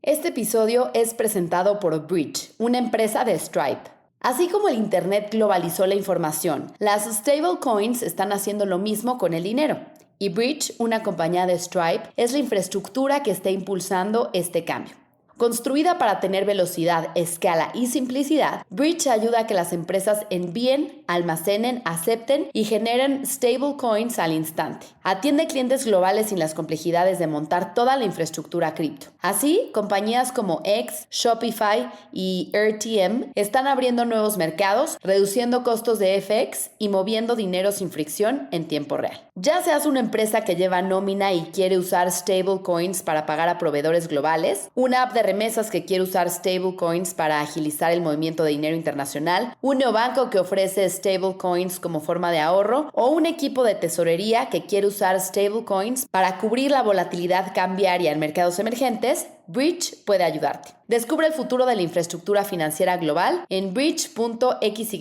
Este episodio es presentado por Bridge, una empresa de Stripe. Así como el Internet globalizó la información, las stablecoins están haciendo lo mismo con el dinero. Y Bridge, una compañía de Stripe, es la infraestructura que está impulsando este cambio. Construida para tener velocidad, escala y simplicidad, Bridge ayuda a que las empresas envíen, almacenen, acepten y generen stablecoins al instante. Atiende clientes globales sin las complejidades de montar toda la infraestructura cripto. Así, compañías como X, Shopify y RTM están abriendo nuevos mercados, reduciendo costos de FX y moviendo dinero sin fricción en tiempo real. Ya seas una empresa que lleva nómina y quiere usar stablecoins para pagar a proveedores globales, una app de remesas que quiere usar stablecoins para agilizar el movimiento de dinero internacional, un neobanco que ofrece stablecoins como forma de ahorro o un equipo de tesorería que quiere usar stablecoins para cubrir la volatilidad cambiaria en mercados emergentes, Bridge puede ayudarte. Descubre el futuro de la infraestructura financiera global en bridge.xyz.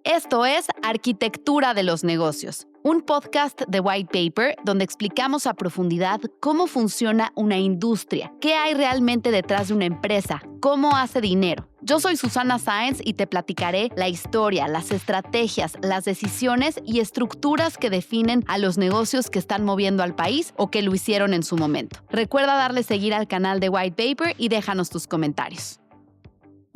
Esto es Arquitectura de los Negocios, un podcast de White Paper donde explicamos a profundidad cómo funciona una industria, qué hay realmente detrás de una empresa, cómo hace dinero. Yo soy Susana Sáenz y te platicaré la historia, las estrategias, las decisiones y estructuras que definen a los negocios que están moviendo al país o que lo hicieron en su momento. Recuerda darle seguir al canal de White Paper y déjanos tus comentarios.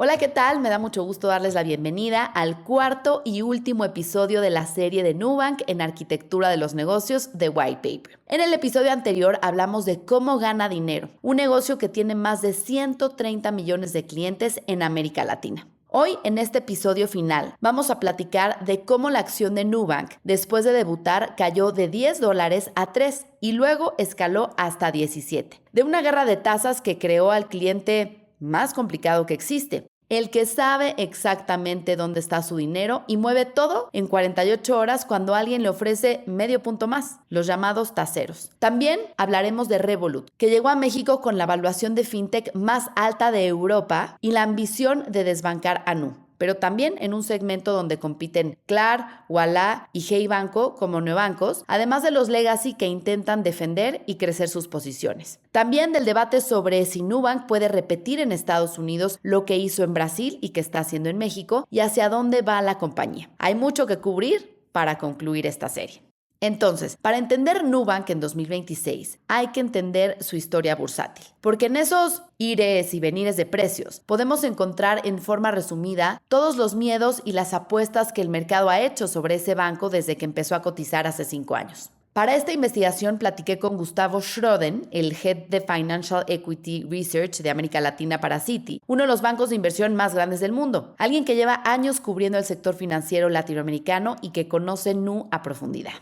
Hola, ¿qué tal? Me da mucho gusto darles la bienvenida al cuarto y último episodio de la serie de Nubank en Arquitectura de los Negocios de White Paper. En el episodio anterior hablamos de cómo gana dinero, un negocio que tiene más de 130 millones de clientes en América Latina. Hoy, en este episodio final, vamos a platicar de cómo la acción de Nubank, después de debutar, cayó de $10 a 3 y luego escaló hasta 17. De una guerra de tasas que creó al cliente más complicado que existe, el que sabe exactamente dónde está su dinero y mueve todo en 48 horas cuando alguien le ofrece medio punto más, los llamados taseros. También hablaremos de Revolut, que llegó a México con la valuación de fintech más alta de Europa y la ambición de desbancar a Nu, pero también en un segmento donde compiten Klar, Ualá y Hey Banco como neobancos, además de los legacy que intentan defender y crecer sus posiciones. También del debate sobre si Nubank puede repetir en Estados Unidos lo que hizo en Brasil y que está haciendo en México y hacia dónde va la compañía. Hay mucho que cubrir para concluir esta serie. Entonces, para entender Nubank en 2026, hay que entender su historia bursátil, porque en esos ires y venires de precios podemos encontrar en forma resumida todos los miedos y las apuestas que el mercado ha hecho sobre ese banco desde que empezó a cotizar hace 5 años. Para esta investigación platiqué con Gustavo Schroden, el Head de Financial Equity Research de América Latina para Citi, uno de los bancos de inversión más grandes del mundo, alguien que lleva años cubriendo el sector financiero latinoamericano y que conoce Nu a profundidad.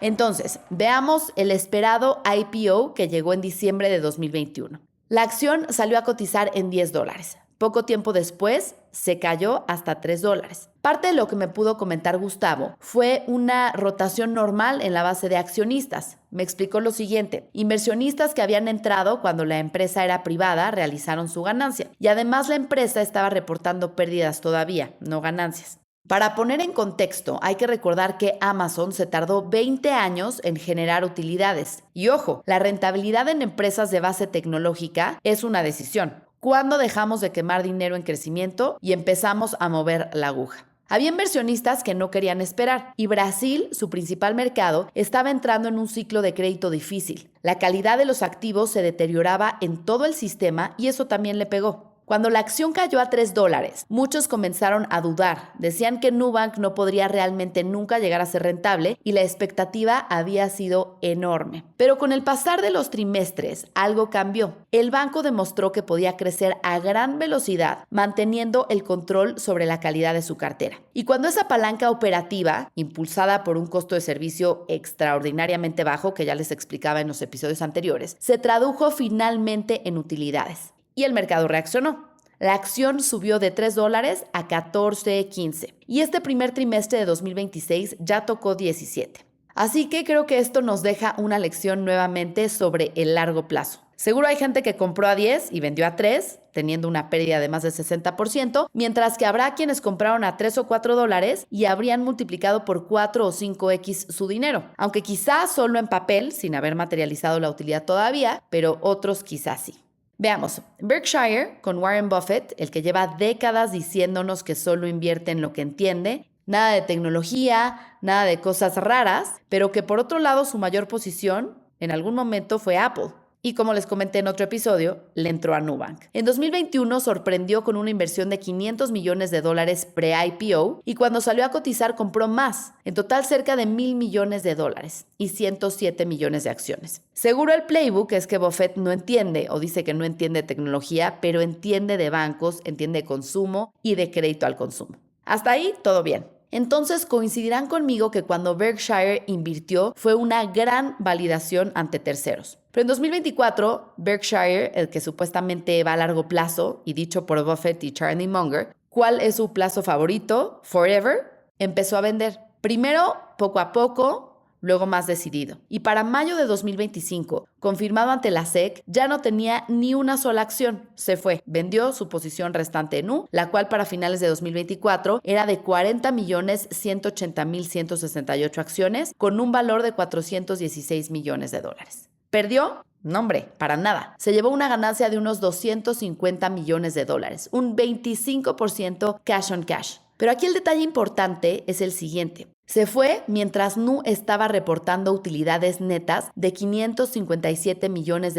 Entonces, veamos el esperado IPO que llegó en diciembre de 2021. La acción salió a cotizar en $10. Poco tiempo después, se cayó hasta $3. Parte de lo que me pudo comentar Gustavo fue una rotación normal en la base de accionistas. Me explicó lo siguiente: inversionistas que habían entrado cuando la empresa era privada realizaron su ganancia y además la empresa estaba reportando pérdidas todavía, no ganancias. Para poner en contexto, hay que recordar que Amazon se tardó 20 años en generar utilidades. Y ojo, la rentabilidad en empresas de base tecnológica es una decisión. ¿Cuándo dejamos de quemar dinero en crecimiento y empezamos a mover la aguja? Había inversionistas que no querían esperar y Brasil, su principal mercado, estaba entrando en un ciclo de crédito difícil. La calidad de los activos se deterioraba en todo el sistema y eso también le pegó. Cuando la acción cayó a $3, muchos comenzaron a dudar. Decían que Nubank no podría realmente nunca llegar a ser rentable y la expectativa había sido enorme. Pero con el pasar de los trimestres, algo cambió. El banco demostró que podía crecer a gran velocidad, manteniendo el control sobre la calidad de su cartera. Y cuando esa palanca operativa, impulsada por un costo de servicio extraordinariamente bajo, que ya les explicaba en los episodios anteriores, se tradujo finalmente en utilidades. Y el mercado reaccionó. La acción subió de $3 a 14.15 y este primer trimestre de 2026 ya tocó 17. Así que creo que esto nos deja una lección nuevamente sobre el largo plazo. Seguro hay gente que compró a 10 y vendió a 3, teniendo una pérdida de más del 60%, mientras que habrá quienes compraron a 3 o 4 dólares y habrían multiplicado por 4 o 5x su dinero, aunque quizás solo en papel, sin haber materializado la utilidad todavía, pero otros quizás sí. Veamos, Berkshire, con Warren Buffett, el que lleva décadas diciéndonos que solo invierte en lo que entiende, nada de tecnología, nada de cosas raras, pero que por otro lado su mayor posición en algún momento fue Apple. Y como les comenté en otro episodio, le entró a Nubank. En 2021 sorprendió con una inversión de $500 millones pre-IPO y cuando salió a cotizar compró más, en total cerca de $1,000 millones y 107 millones de acciones. Seguro el playbook es que Buffett no entiende o dice que no entiende tecnología, pero entiende de bancos, entiende de consumo y de crédito al consumo. Hasta ahí todo bien. Entonces coincidirán conmigo que cuando Berkshire invirtió fue una gran validación ante terceros. Pero en 2024, Berkshire, el que supuestamente va a largo plazo, y dicho por Buffett y Charlie Munger, ¿cuál es su plazo favorito? Forever, empezó a vender. Primero, poco a poco, luego más decidido. Y para mayo de 2025, confirmado ante la SEC, ya no tenía ni una sola acción. Se fue, vendió su posición restante en U, la cual para finales de 2024 era de 40.180.168 acciones con un valor de $416 millones. ¿Perdió? No, hombre, para nada. Se llevó una ganancia de unos $250 millones, un 25% cash on cash. Pero aquí el detalle importante es el siguiente. Se fue mientras Nu estaba reportando utilidades netas de $557 millones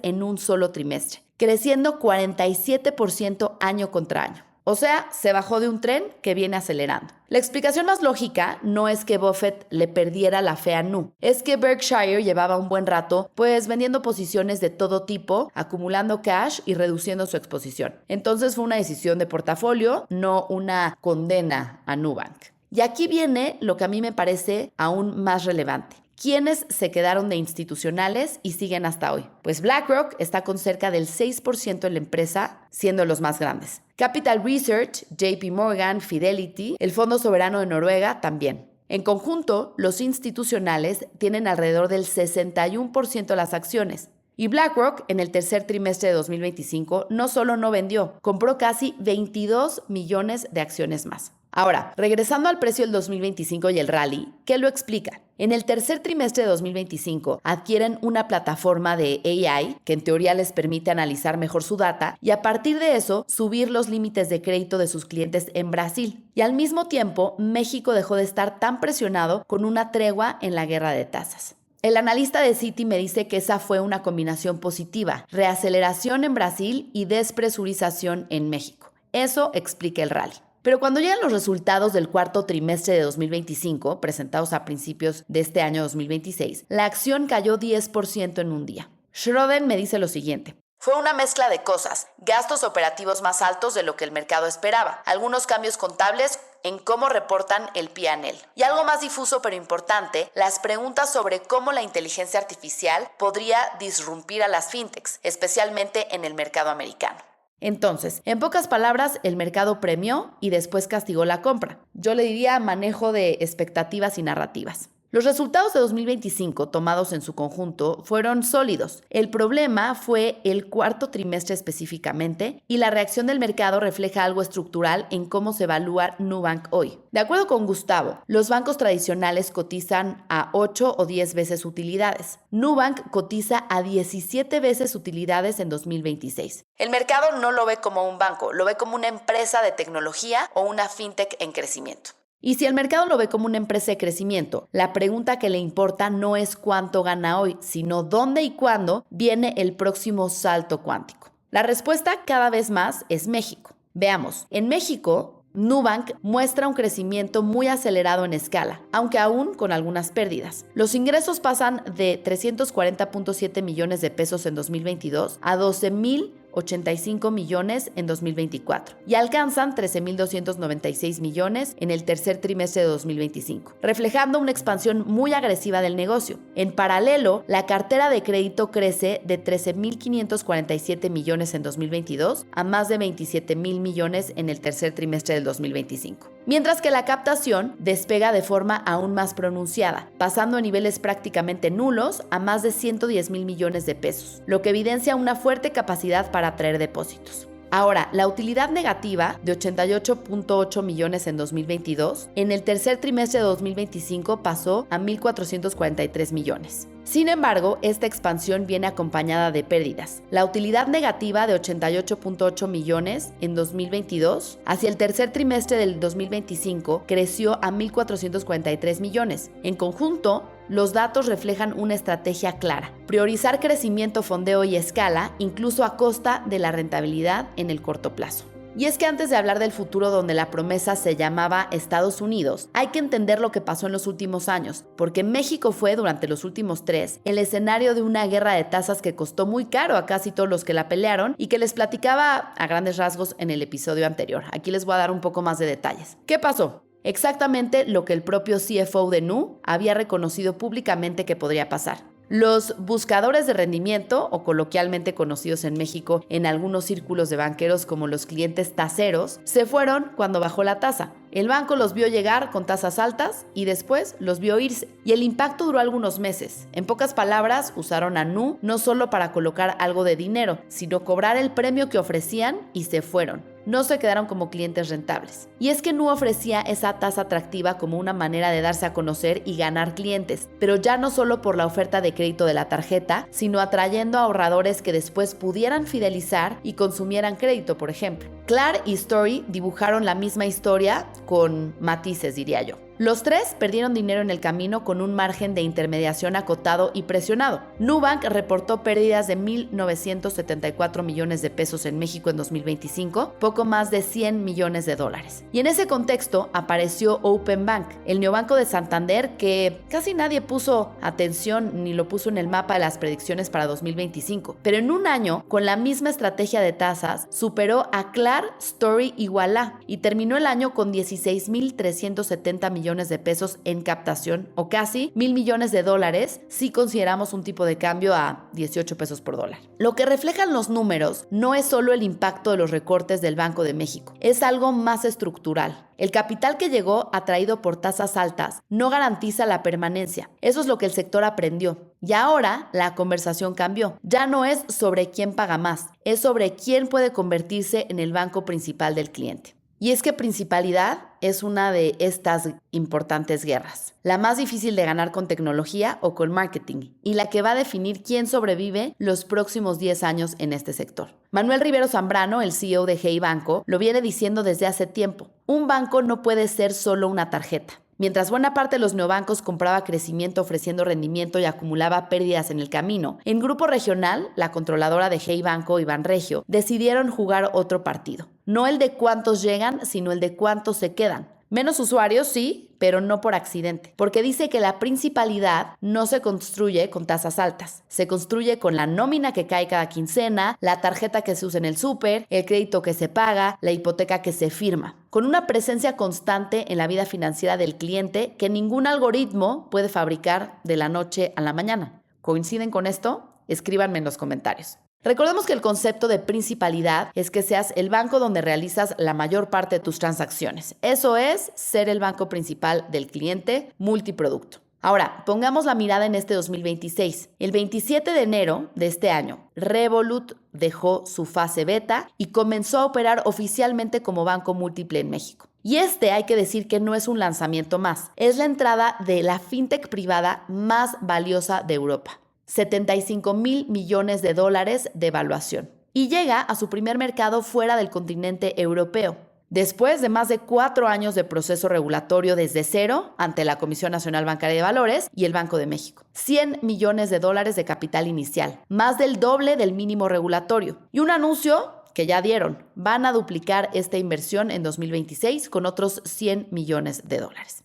en un solo trimestre, creciendo 47% año contra año. O sea, se bajó de un tren que viene acelerando. La explicación más lógica no es que Buffett le perdiera la fe a Nu, es que Berkshire llevaba un buen rato pues vendiendo posiciones de todo tipo, acumulando cash y reduciendo su exposición. Entonces fue una decisión de portafolio, no una condena a Nubank. Y aquí viene lo que a mí me parece aún más relevante. ¿Quiénes se quedaron de institucionales y siguen hasta hoy? Pues BlackRock está con cerca del 6% en la empresa, siendo los más grandes. Capital Research, JP Morgan, Fidelity, el Fondo Soberano de Noruega también. En conjunto, los institucionales tienen alrededor del 61% de las acciones. Y BlackRock en el tercer trimestre de 2025 no solo no vendió, compró casi 22 millones de acciones más. Ahora, regresando al precio del 2025 y el rally, ¿qué lo explica? En el tercer trimestre de 2025 adquieren una plataforma de AI que en teoría les permite analizar mejor su data y a partir de eso subir los límites de crédito de sus clientes en Brasil. Y al mismo tiempo, México dejó de estar tan presionado con una tregua en la guerra de tasas. El analista de Citi me dice que esa fue una combinación positiva, reaceleración en Brasil y despresurización en México. Eso explica el rally. Pero cuando llegan los resultados del cuarto trimestre de 2025, presentados a principios de este año 2026, la acción cayó 10% en un día. Schroden me dice lo siguiente. Fue una mezcla de cosas, gastos operativos más altos de lo que el mercado esperaba, algunos cambios contables en cómo reportan el P&L. Y algo más difuso pero importante, las preguntas sobre cómo la inteligencia artificial podría disrumpir a las fintechs, especialmente en el mercado americano. Entonces, en pocas palabras, el mercado premió y después castigó la compra. Yo le diría manejo de expectativas y narrativas. Los resultados de 2025, tomados en su conjunto, fueron sólidos. El problema fue el cuarto trimestre específicamente y la reacción del mercado refleja algo estructural en cómo se evalúa Nubank hoy. De acuerdo con Gustavo, los bancos tradicionales cotizan a 8 o 10 veces utilidades. Nubank cotiza a 17 veces utilidades en 2026. El mercado no lo ve como un banco, lo ve como una empresa de tecnología o una fintech en crecimiento. Y si el mercado lo ve como una empresa de crecimiento, la pregunta que le importa no es cuánto gana hoy, sino dónde y cuándo viene el próximo salto cuántico. La respuesta cada vez más es México. Veamos, en México, Nubank muestra un crecimiento muy acelerado en escala, aunque aún con algunas pérdidas. Los ingresos pasan de 340.7 millones de pesos en 2022 a 12.088 85 millones en 2024 y alcanzan 13.296 millones en el tercer trimestre de 2025, reflejando una expansión muy agresiva del negocio. En paralelo, la cartera de crédito crece de 13.547 millones en 2022 a más de 27.000 millones en el tercer trimestre del 2025. Mientras que la captación despega de forma aún más pronunciada, pasando a niveles prácticamente nulos a más de 110.000 millones de pesos, lo que evidencia una fuerte capacidad para atraer depósitos. Ahora, la utilidad negativa de 88.8 millones en 2022, en el tercer trimestre de 2025 pasó a 1.443 millones. Sin embargo, esta expansión viene acompañada de pérdidas. La utilidad negativa de 88.8 millones en 2022, hacia el tercer trimestre del 2025, creció a 1.443 millones. En conjunto, los datos reflejan una estrategia clara: priorizar crecimiento, fondeo y escala, incluso a costa de la rentabilidad en el corto plazo. Y es que antes de hablar del futuro donde la promesa se llamaba Estados Unidos, hay que entender lo que pasó en los últimos años, porque México fue, durante los últimos 3, el escenario de una guerra de tasas que costó muy caro a casi todos los que la pelearon y que les platicaba a grandes rasgos en el episodio anterior. Aquí les voy a dar un poco más de detalles. ¿Qué pasó? Exactamente lo que el propio CFO de Nu había reconocido públicamente que podría pasar. Los buscadores de rendimiento, o coloquialmente conocidos en México en algunos círculos de banqueros como los clientes taseros, se fueron cuando bajó la tasa. El banco los vio llegar con tasas altas y después los vio irse. Y el impacto duró algunos meses. En pocas palabras, usaron a Nu no solo para colocar algo de dinero, sino cobrar el premio que ofrecían y se fueron. No se quedaron como clientes rentables. Y es que Nu ofrecía esa tasa atractiva como una manera de darse a conocer y ganar clientes, pero ya no solo por la oferta de crédito de la tarjeta, sino atrayendo a ahorradores que después pudieran fidelizar y consumieran crédito, por ejemplo. Clar y Story dibujaron la misma historia con matices, diría yo. Los 3 perdieron dinero en el camino con un margen de intermediación acotado y presionado. Nubank reportó pérdidas de 1.974 millones de pesos en México en 2025, poco más de 100 millones de dólares. Y en ese contexto apareció Openbank, el neobanco de Santander que casi nadie puso atención ni lo puso en el mapa de las predicciones para 2025. Pero en un año, con la misma estrategia de tasas, superó a Clar, Story y Ualá y terminó el año con 16.370 millones de pesos en captación, o casi 1.000 millones de dólares si consideramos un tipo de cambio a 18 pesos por dólar. Lo que reflejan los números no es solo el impacto de los recortes del Banco de México, es algo más estructural. El capital que llegó atraído por tasas altas no garantiza la permanencia. Eso es lo que el sector aprendió. Y ahora la conversación cambió. Ya no es sobre quién paga más, es sobre quién puede convertirse en el banco principal del cliente. Y es que principalidad es una de estas importantes guerras. La más difícil de ganar con tecnología o con marketing, y la que va a definir quién sobrevive los próximos 10 años en este sector. Manuel Rivero Zambrano, el CEO de Hey Banco, lo viene diciendo desde hace tiempo. Un banco no puede ser solo una tarjeta. Mientras buena parte de los neobancos compraba crecimiento ofreciendo rendimiento y acumulaba pérdidas en el camino, en Grupo Regional, la controladora de Hey Banco y Banregio, decidieron jugar otro partido. No el de cuántos llegan, sino el de cuántos se quedan. Menos usuarios, sí, pero no por accidente, porque dice que la principalidad no se construye con tasas altas, se construye con la nómina que cae cada quincena, la tarjeta que se usa en el súper, el crédito que se paga, la hipoteca que se firma, con una presencia constante en la vida financiera del cliente que ningún algoritmo puede fabricar de la noche a la mañana. ¿Coinciden con esto? Escríbanme en los comentarios. Recordemos que el concepto de principalidad es que seas el banco donde realizas la mayor parte de tus transacciones. Eso es ser el banco principal del cliente multiproducto. Ahora, pongamos la mirada en este 2026. El 27 de enero de este año, Revolut dejó su fase beta y comenzó a operar oficialmente como banco múltiple en México. Y hay que decir que no es un lanzamiento más, es la entrada de la fintech privada más valiosa de Europa. 75.000 millones de dólares de evaluación. Y llega a su primer mercado fuera del continente europeo, después de más de 4 años de proceso regulatorio desde cero ante la Comisión Nacional Bancaria de Valores y el Banco de México. 100 millones de dólares de capital inicial, más del doble del mínimo regulatorio. Y un anuncio que ya dieron. Van a duplicar esta inversión en 2026 con otros $100 millones.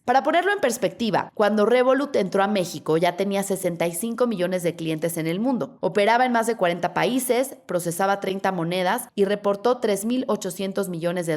Para ponerlo en perspectiva, cuando Revolut entró a México ya tenía 65 millones de clientes en el mundo. Operaba en más de 40 países, procesaba 30 monedas y reportó $3.800 millones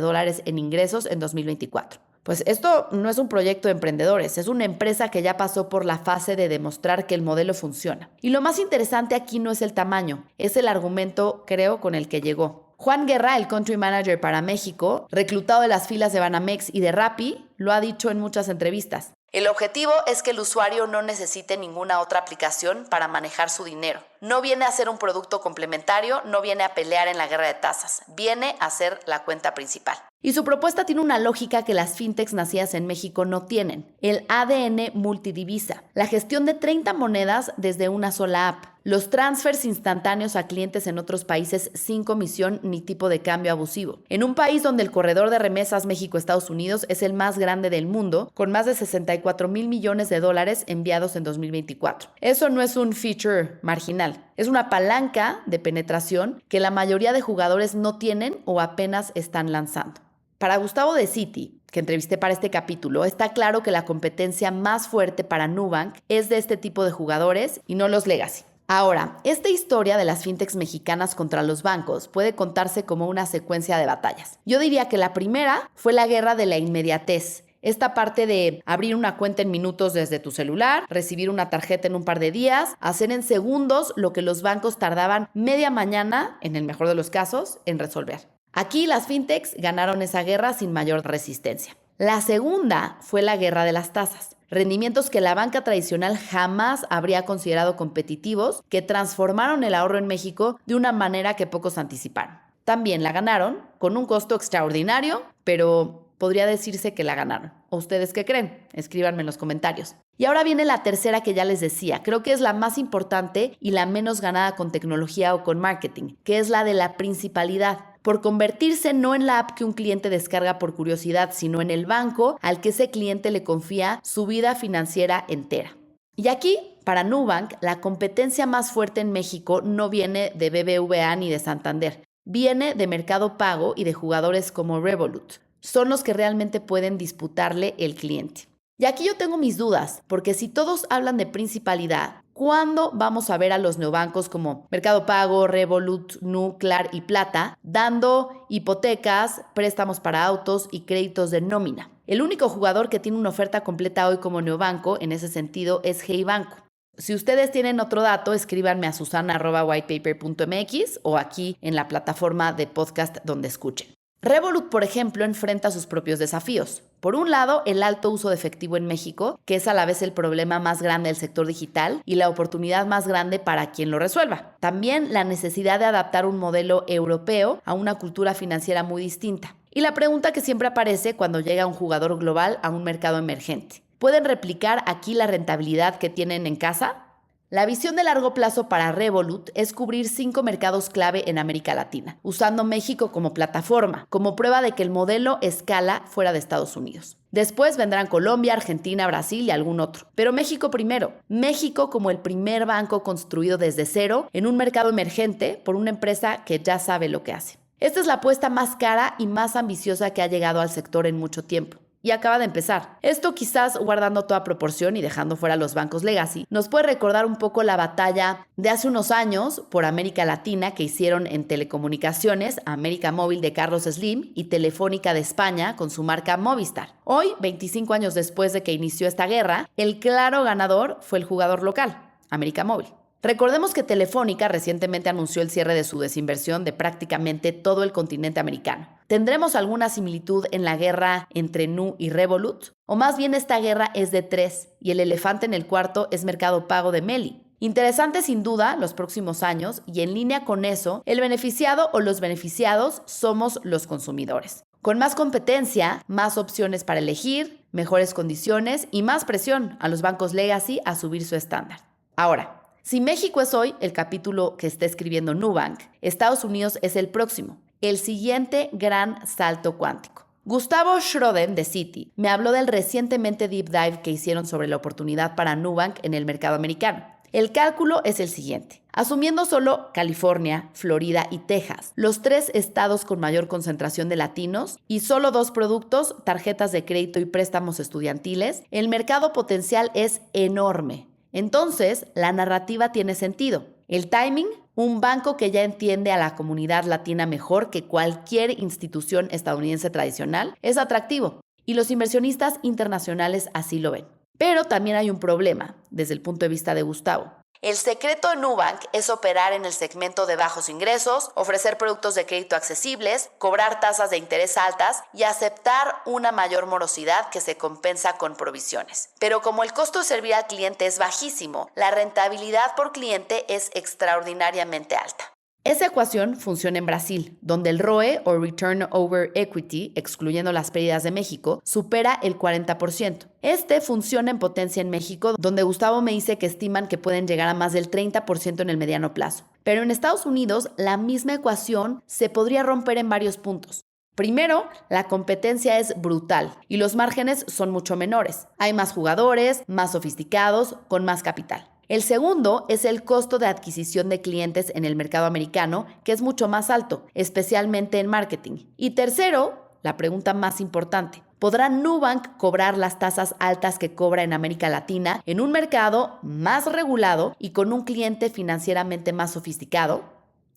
en ingresos en 2024. Pues esto no es un proyecto de emprendedores, es una empresa que ya pasó por la fase de demostrar que el modelo funciona. Y lo más interesante aquí no es el tamaño, es el argumento, creo, con el que llegó. Juan Guerra, el country manager para México, reclutado de las filas de Banamex y de Rappi, lo ha dicho en muchas entrevistas. El objetivo es que el usuario no necesite ninguna otra aplicación para manejar su dinero. No viene a ser un producto complementario, no viene a pelear en la guerra de tasas, viene a ser la cuenta principal. Y su propuesta tiene una lógica que las fintechs nacidas en México no tienen: el ADN multidivisa, la gestión de 30 monedas desde una sola app, los transfers instantáneos a clientes en otros países sin comisión ni tipo de cambio abusivo. En un país donde el corredor de remesas México-Estados Unidos es el más grande del mundo, con más de $64,000 millones enviados en 2024. Eso no es un feature marginal, es una palanca de penetración que la mayoría de jugadores no tienen o apenas están lanzando. Para Gustavo de Citi, que entrevisté para este capítulo, está claro que la competencia más fuerte para Nubank es de este tipo de jugadores y no los legacy. Ahora, esta historia de las fintechs mexicanas contra los bancos puede contarse como una secuencia de batallas. Yo diría que la primera fue la guerra de la inmediatez. Esta parte de abrir una cuenta en minutos desde tu celular, recibir una tarjeta en un par de días, hacer en segundos lo que los bancos tardaban media mañana, en el mejor de los casos, en resolver. Aquí las fintechs ganaron esa guerra sin mayor resistencia. La segunda fue la guerra de las tasas. Rendimientos que la banca tradicional jamás habría considerado competitivos, que transformaron el ahorro en México de una manera que pocos anticiparon. También la ganaron con un costo extraordinario, pero podría decirse que la ganaron. ¿O ustedes qué creen? Escríbanme en los comentarios. Y ahora viene la tercera que ya les decía. Creo que es la más importante y la menos ganada con tecnología o con marketing, que es la de la principalidad. Por convertirse no en la app que un cliente descarga por curiosidad, sino en el banco al que ese cliente le confía su vida financiera entera. Y aquí, para Nubank, la competencia más fuerte en México no viene de BBVA ni de Santander. Viene de Mercado Pago y de jugadores como Revolut. Son los que realmente pueden disputarle el cliente. Y aquí yo tengo mis dudas, porque si todos hablan de principalidad, ¿cuándo vamos a ver a los neobancos como Mercado Pago, Revolut, Nu, Clar y Plata dando hipotecas, préstamos para autos y créditos de nómina? El único jugador que tiene una oferta completa hoy como neobanco en ese sentido es Hey Banco. Si ustedes tienen otro dato, escríbanme a susana@whitepaper.mx o aquí en la plataforma de podcast donde escuchen. Revolut, por ejemplo, enfrenta sus propios desafíos. Por un lado, el alto uso de efectivo en México, que es a la vez el problema más grande del sector digital y la oportunidad más grande para quien lo resuelva. También la necesidad de adaptar un modelo europeo a una cultura financiera muy distinta. Y la pregunta que siempre aparece cuando llega un jugador global a un mercado emergente: ¿pueden replicar aquí la rentabilidad que tienen en casa? La visión de largo plazo para Revolut es cubrir 5 mercados clave en América Latina, usando México como plataforma, como prueba de que el modelo escala fuera de Estados Unidos. Después vendrán Colombia, Argentina, Brasil y algún otro. Pero México primero. México como el primer banco construido desde cero en un mercado emergente por una empresa que ya sabe lo que hace. Esta es la apuesta más cara y más ambiciosa que ha llegado al sector en mucho tiempo. Y acaba de empezar. Esto, quizás guardando toda proporción y dejando fuera los bancos legacy, nos puede recordar un poco la batalla de hace unos años por América Latina que hicieron en telecomunicaciones América Móvil de Carlos Slim y Telefónica de España con su marca Movistar. Hoy, 25 años después de que inició esta guerra, el claro ganador fue el jugador local, América Móvil. Recordemos que Telefónica recientemente anunció el cierre de su desinversión de prácticamente todo el continente americano. ¿Tendremos alguna similitud en la guerra entre Nu y Revolut? O más bien esta guerra es de 3 y el elefante en el cuarto es Mercado Pago de Meli. Interesante sin duda los próximos años, y en línea con eso, el beneficiado o los beneficiados somos los consumidores. Con más competencia, más opciones para elegir, mejores condiciones y más presión a los bancos legacy a subir su estándar. Ahora, si México es hoy el capítulo que está escribiendo Nubank, Estados Unidos es el próximo, el siguiente gran salto cuántico. Gustavo Schroden de Citi me habló del recientemente deep dive que hicieron sobre la oportunidad para Nubank en el mercado americano. El cálculo es el siguiente. Asumiendo solo California, Florida y Texas, los 3 estados con mayor concentración de latinos y solo 2 productos, tarjetas de crédito y préstamos estudiantiles, el mercado potencial es enorme. Entonces, la narrativa tiene sentido. El timing, un banco que ya entiende a la comunidad latina mejor que cualquier institución estadounidense tradicional, es atractivo y los inversionistas internacionales así lo ven. Pero también hay un problema desde el punto de vista de Gustavo. El secreto de Nubank es operar en el segmento de bajos ingresos, ofrecer productos de crédito accesibles, cobrar tasas de interés altas y aceptar una mayor morosidad que se compensa con provisiones. Pero como el costo de servir al cliente es bajísimo, la rentabilidad por cliente es extraordinariamente alta. Esa ecuación funciona en Brasil, donde el ROE o Return Over Equity, excluyendo las pérdidas de México, supera el 40%. Este funciona en potencia en México, donde Gustavo me dice que estiman que pueden llegar a más del 30% en el mediano plazo. Pero en Estados Unidos, la misma ecuación se podría romper en varios puntos. Primero, la competencia es brutal y los márgenes son mucho menores. Hay más jugadores, más sofisticados, con más capital. El segundo es el costo de adquisición de clientes en el mercado americano, que es mucho más alto, especialmente en marketing. Y tercero, la pregunta más importante, ¿podrá Nubank cobrar las tasas altas que cobra en América Latina en un mercado más regulado y con un cliente financieramente más sofisticado?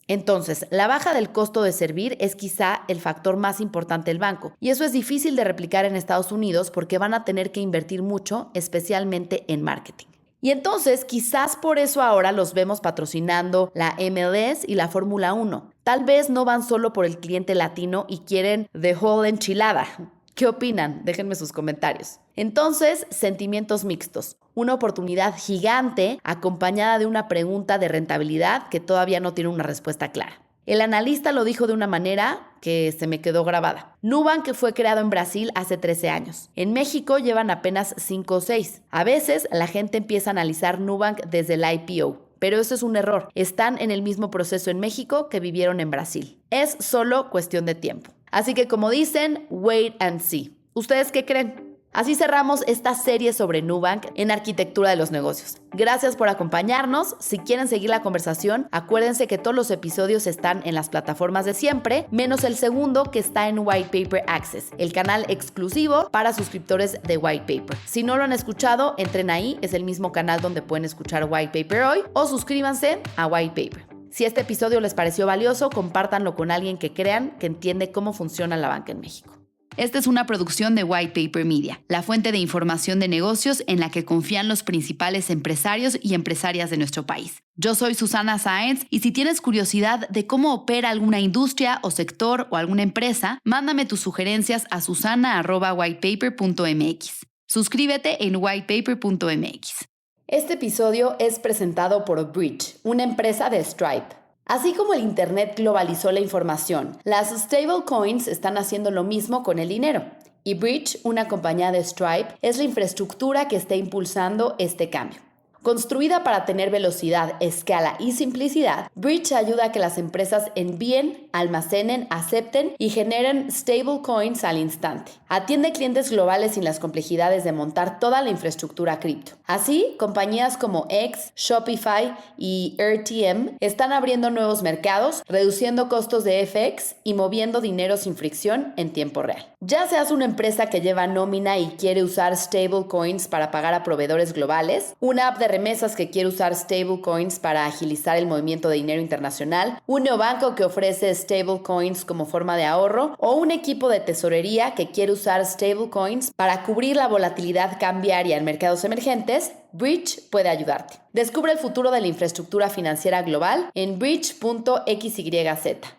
Entonces, la baja del costo de servir es quizá el factor más importante del banco, y eso es difícil de replicar en Estados Unidos porque van a tener que invertir mucho, especialmente en marketing. Y entonces, quizás por eso ahora los vemos patrocinando la MLS y la Fórmula 1. Tal vez no van solo por el cliente latino y quieren the whole enchilada. ¿Qué opinan? Déjenme sus comentarios. Entonces, sentimientos mixtos. Una oportunidad gigante acompañada de una pregunta de rentabilidad que todavía no tiene una respuesta clara. El analista lo dijo de una manera que se me quedó grabada. Nubank fue creado en Brasil hace 13 años. En México llevan apenas 5 o 6. A veces la gente empieza a analizar Nubank desde el IPO, pero eso es un error. Están en el mismo proceso en México que vivieron en Brasil. Es solo cuestión de tiempo. Así que como dicen, wait and see. ¿Ustedes qué creen? Así cerramos esta serie sobre Nubank en Arquitectura de los Negocios. Gracias por acompañarnos. Si quieren seguir la conversación, acuérdense que todos los episodios están en las plataformas de siempre, menos el segundo que está en White Paper Access, el canal exclusivo para suscriptores de White Paper. Si no lo han escuchado, entren ahí, es el mismo canal donde pueden escuchar White Paper hoy, o suscríbanse a White Paper. Si este episodio les pareció valioso, compártanlo con alguien que crean que entiende cómo funciona la banca en México. Esta es una producción de White Paper Media, la fuente de información de negocios en la que confían los principales empresarios y empresarias de nuestro país. Yo soy Susana Sáenz y si tienes curiosidad de cómo opera alguna industria o sector o alguna empresa, mándame tus sugerencias a susana@whitepaper.mx. Suscríbete en whitepaper.mx. Este episodio es presentado por Bridge, una empresa de Stripe. Así como el Internet globalizó la información, las stablecoins están haciendo lo mismo con el dinero. Y Bridge, una compañía de Stripe, es la infraestructura que está impulsando este cambio. Construida para tener velocidad, escala y simplicidad, Bridge ayuda a que las empresas envíen, almacenen, acepten y generen stablecoins al instante. Atiende clientes globales sin las complejidades de montar toda la infraestructura cripto. Así, compañías como X, Shopify y RTM están abriendo nuevos mercados, reduciendo costos de FX y moviendo dinero sin fricción en tiempo real. Ya seas una empresa que lleva nómina y quiere usar stablecoins para pagar a proveedores globales, una app de remesas que quiere usar stablecoins para agilizar el movimiento de dinero internacional, un neobanco que ofrece stablecoins como forma de ahorro o un equipo de tesorería que quiere usar stablecoins para cubrir la volatilidad cambiaria en mercados emergentes, Bridge puede ayudarte. Descubre el futuro de la infraestructura financiera global en bridge.xyz.